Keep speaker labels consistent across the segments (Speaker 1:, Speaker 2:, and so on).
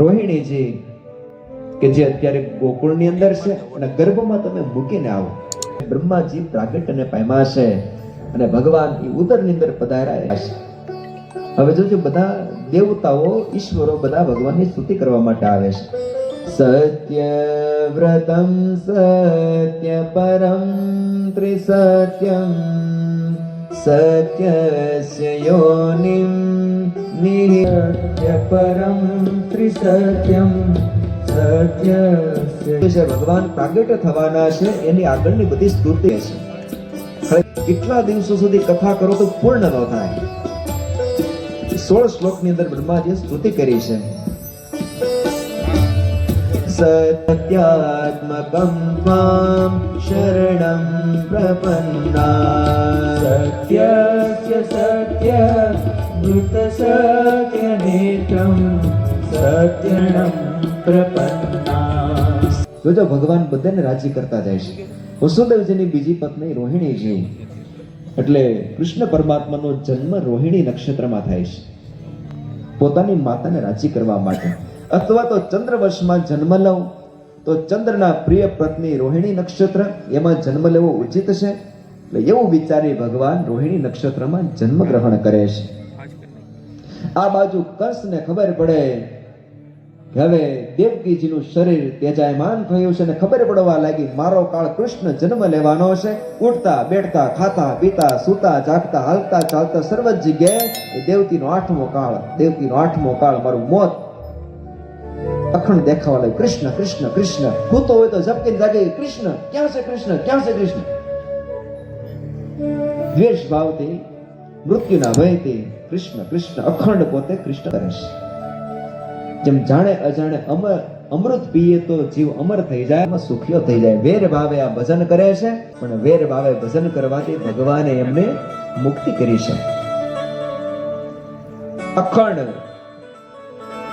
Speaker 1: રોહિણીજી કે જે અત્યારે ગોકુળની અંદર છે અને ગર્ભમાં તમે મૂકીને આવો. બ્રહ્માજી પ્રાગટ્યને પામ્યા છે અને ભગવાન એ ઉદરની અંદર પધાર્યા છે. હવે જોજો બધા દેવતાઓ ઈશ્વરો બધા ભગવાનની સ્તુતિ કરવા માટે આવે છે. સત્ય વ્રતમ સત્ય પરમ ત્રિસત્યમ સત્યસ્ય યોનિમ નિહિત્ય પરમ ત્રિસત્યમ સત્યસ્ય. ભગવાન પ્રાગટ્ય થવાના છે એની આગળની બધી સ્તુતિ છે. હવે કેટલા દિવસો સુધી કથા કરો તો પૂર્ણ ન થાય. 16 શ્લોકની અંદર બ્રહ્માજીએ સ્તુતિ કરી છે. સત્યાત્મકમ ત્વામ શરણમ પ્રપન્ના સત્યસ્ય સત્ય મૃત સત્ય નેત્રમ સત્યમ પ્રપન્ના. જોજો ભગવાન બધાને રાજી કરતા જાય છે. વસુદેવજીની બીજી પત્ની રોહિણીજી એટલે કૃષ્ણ પરમાત્માનો જન્મ રોહિણી નક્ષત્રમાં થાય છે. પોતાની માતાને રાજી કરવા માટે, અથવા તો ચંદ્રવર્ષમાં જન્મ લઉં તો ચંદ્રના પ્રિય પત્ની રોહિણી નક્ષત્ર એમાં જન્મ લેવો ઉચિત છે. એટલે એવું વિચારી ભગવાન રોહિણી નક્ષત્રમાં જન્મ ગ્રહણ કરે છે. આ બાજુ કંસને ખબર પડે કે હવે દેવકીજીનું શરીર તેજાયમાન થયું છે અને ખબર પડવા લાગી મારો કાળ કૃષ્ણ જન્મ લેવાનો છે. ઉઠતા બેઠતા ખાતા પીતા સૂતા જાગતા હાલતા ચાલતા સર્વ જગ્યાએ દેવકીનો 8મો કાળ, દેવકીનો 8મો કાળ, મારું મોત અખંડ દેખાવા લાગ્યું. કૃષ્ણ કૃષ્ણ કૃષ્ણ. સૂતો હોય તો ઝપકીને જાગે, કૃષ્ણ ક્યાં છે, કૃષ્ણ ક્યાં છે, કૃષ્ણ. દ્વેષ ભાવથી, મૃત્યુના ભયથી કૃષ્ણ કૃષ્ણ અખંડ પોતે કૃષ્ણ કરે છે. જેમ જાણે અજાણે અમૃત પીએ તો જીવ અમર થઈ જાય, સુખ્યો થઈ જાય. વેર ભાવે આ ભજન કરે છે, પણ વેર ભાવે ભજન કરવાથી ભગવાને એમને મુક્તિ કરી છે. અખંડ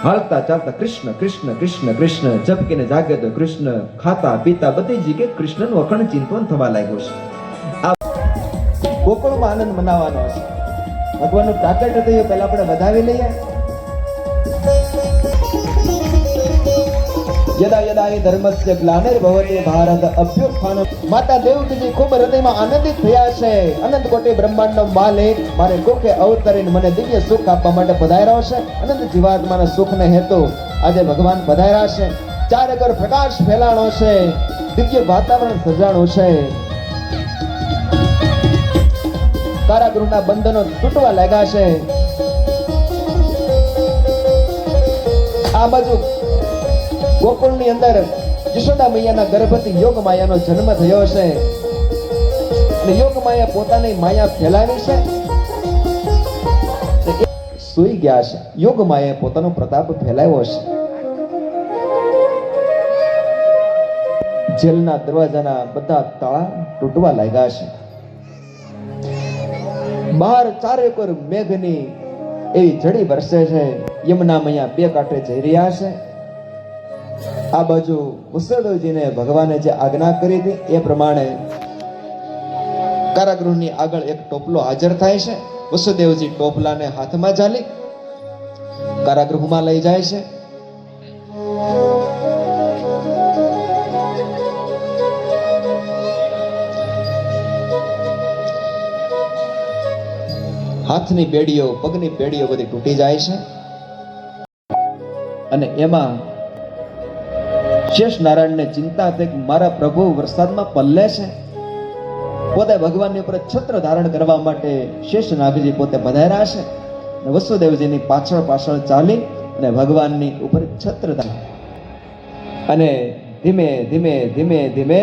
Speaker 1: હાલતા ચાલતા કૃષ્ણ કૃષ્ણ કૃષ્ણ કૃષ્ણ, ઝપકીને જાગે તો કૃષ્ણ, ખાતા પીતા બધી જગ્યાએ કૃષ્ણનું અખંડ ચિંતન થવા લાગ્યું છે. આ ગોકુળમાં આનંદ મનાવવાનો છે. ભગવાનનું પ્રાગટ્ય થયું પહેલા આપણે વધાવી લઈએ. યદા યદા હિ ધર્મસ્ય ગ્લાનિર્ભવતિ ભારત અભ્યુત્થાનમ. માતા દેવકીજી ખૂબ હૃદયમાં આનંદિત થયા છે. અનંત કોટી બ્રહ્માંડનો માલિક મારે કોખે અવતરીને મને દિવ્ય સુખ આપવા માટે પધાર્યો છે. અનંત જીવાત્માના સુખને હેતુ આજે ભગવાન પધાર્યા છે. ચારેકોર પ્રકાશ ફેલાણો છે, દિવ્ય વાતાવરણ સર્જાણું છે. કારાગૃહના બંધનો તૂટવા લાગ્યા છે. આ બાજુ ગોકુળની અંદર યશોદા મૈયાના ગર્ભથી યોગ માયાનો જન્મ થયો છે. અને યોગ માયા પોતાની માયા ફેલાવી છે, સૂઈ ગયા છે. યોગ માયાએ પોતાનો પ્રતાપ ફેલાવ્યો છે. જેલના દરવાજાના બધા તાળા તૂટવા લાગ્યા છે. બહાર ચારેકોર મેઘની એવી જડી વરસે છે. યમુના મૈયા બે કાંઠે જઈ રહ્યા છે. આ બાજુ વસુદેવજીને ભગવાને જે આજ્ઞા કરી હતી એ પ્રમાણે કારાગૃહની આગળ એક ટોપલો હાજર થાય છે. વસુદેવજી ટોપલાને હાથમાં ઝાલી કારાગૃહમાં લઈ જાય છે. હાથની બેડીઓ, પગની બેડીઓ બધી તૂટી જાય છે. અને એમાં શેષ નારાયણને ચિંતા થઈ કે મારા પ્રભુ વરસાદમાં પલ્લે છે. પોતે ભગવાનની ઉપર છત્ર ધારણ કરવા માટે શેષ નાગજી પોતે પધાર્યા છે. વસુદેવજીની પાછળ પાછળ ચાલી અને ભગવાનની ઉપર છત્ર ધારણ અને ધીમે ધીમે ધીમે ધીમે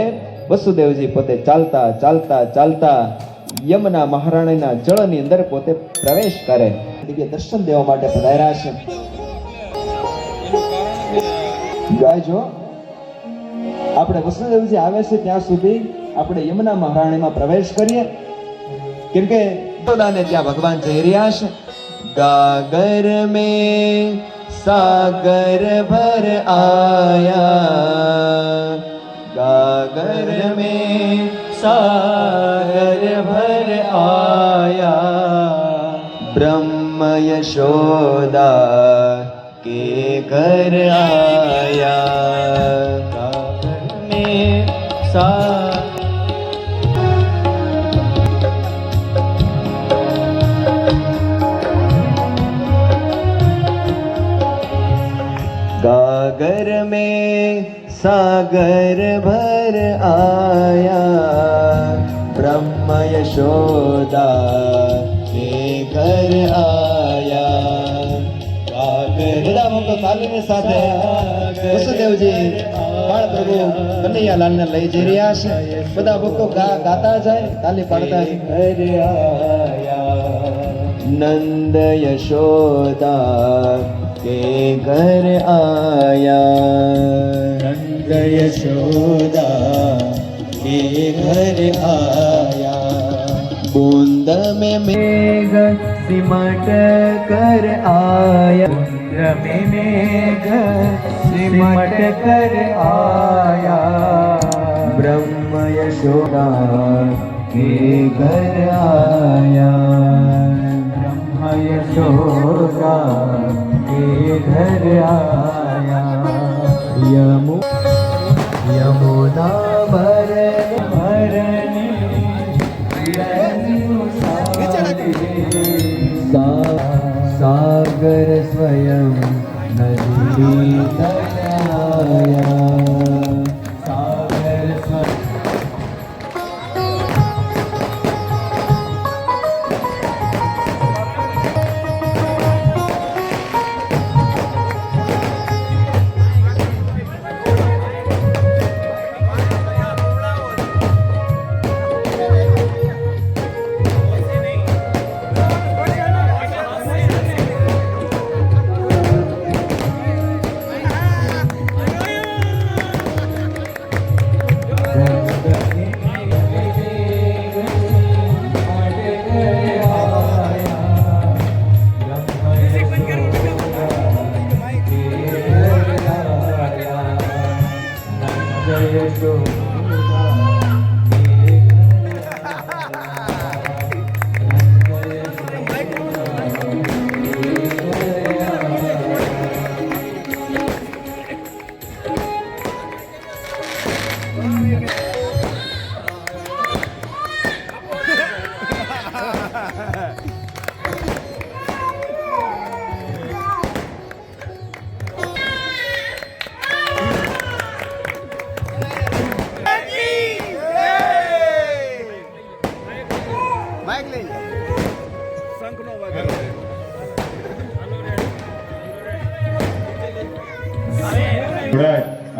Speaker 1: વસુદેવજી પોતે ચાલતા ચાલતા ચાલતા યમુના મહારાણીના જળની અંદર પોતે પ્રવેશ કરે. દિવ્ય દર્શન દેવા માટે પધાર્યા છે. ગાયજો આપણે વસુદેવજી આવે છે ત્યાં સુધી આપણે યમુના મહારાણીમાં પ્રવેશ કરીએ, કેમ કે યશોદાને ત્યાં ભગવાન જઈ રહ્યા છે. ગાગર મેં સાગર ભર આયા, ગાગર મેં સાગર ભર આયા, બ્રહ્મ યશોદા के घर आया में सा गागर में सागर भर आया ब्रह्म यशोदा के घर आया गागर બધા ભક્તો તાલીમની સાથે વસુદેવજી બાળ પ્રભુ કનૈયાલાલને લઈ જઈ રહ્યા છે બધા ભક્તો ગાતા જાય તાલી પાડતા ઘર આયા નંદ યશોદા के घर आया नंद यशोदा के घर आया बूंद में मेघ सिमट कर आया बूंद में मेघ सिमट कर आया ब्रह्म यशोदा के घर आया ब्रह्म यशोदा के घर आया यमुना भरने सागर स्वयं नदी आया सागर स्वयं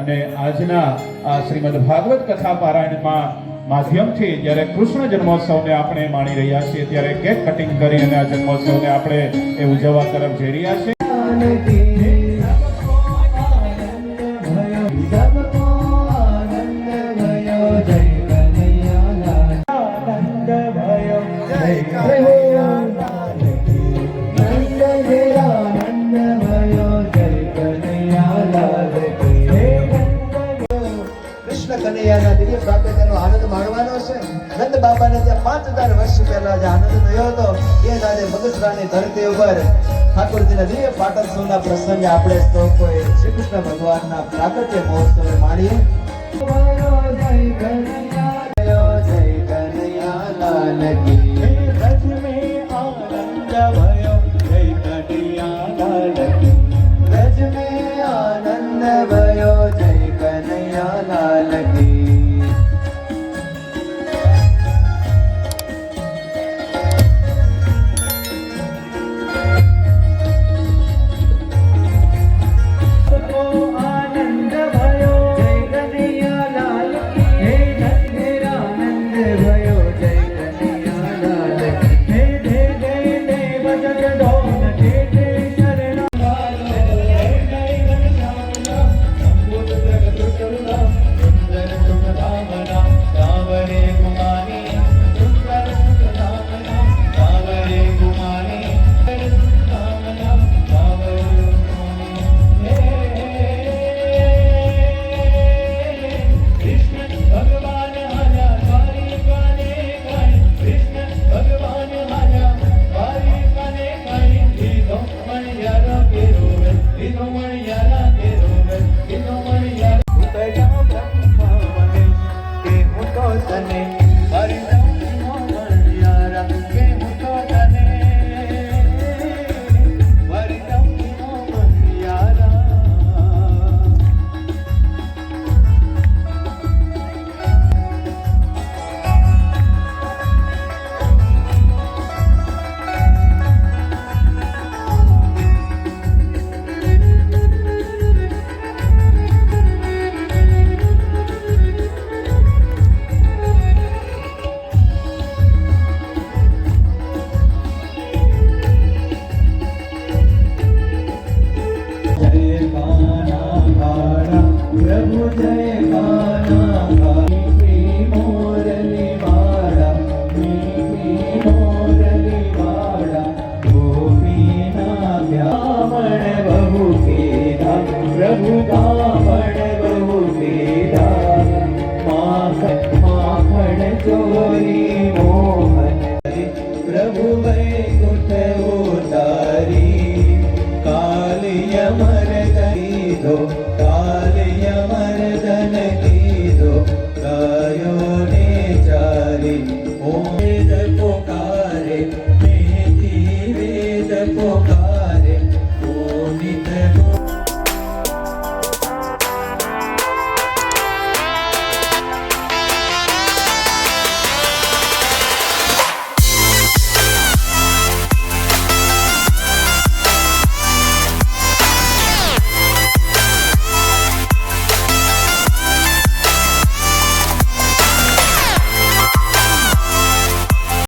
Speaker 2: અને આજના આ શ્રીમદ ભાગવત કથા પારાયણમાં માધ્યમથી જ્યારે કૃષ્ણ જન્મોત્સવને આપણે માણી રહ્યા છીએ ત્યારે કેક કટિંગ કરી અને આ જન્મોત્સવને આપણે એ ઉજવવા તરફ જઈ રહ્યા છીએ
Speaker 1: કનૈયાના દિવ્ય પ્રાપ્તિનો આનંદ માણવાનો છે નંદ બાબાને ત્યાં 5000 વર્ષ પહેલા જે આનંદ થયો હતો એ જ આજે બગસરાની ધરતી ઉપર ઠાકોરજીના દિવ્ય પાટણ સુના પ્રસંગે આપણે સૌ કોઈ શ્રી કૃષ્ણ ભગવાનના પ્રાગટ્ય મહોત્સવ માણીએ જય કનૈયા લાલ કી રજ મે આનંદ ભયો જય કનૈયા લાલ કી રજ મે આનંદ ભયો જય કનૈયા લાલ કી
Speaker 3: કીધો મણિયારા કે રોવે કીધો મણિયારા હું તો જાઉં બ્રહ્મા મહેશ કે હું તો તને મારી જાઉં મણિયારા કે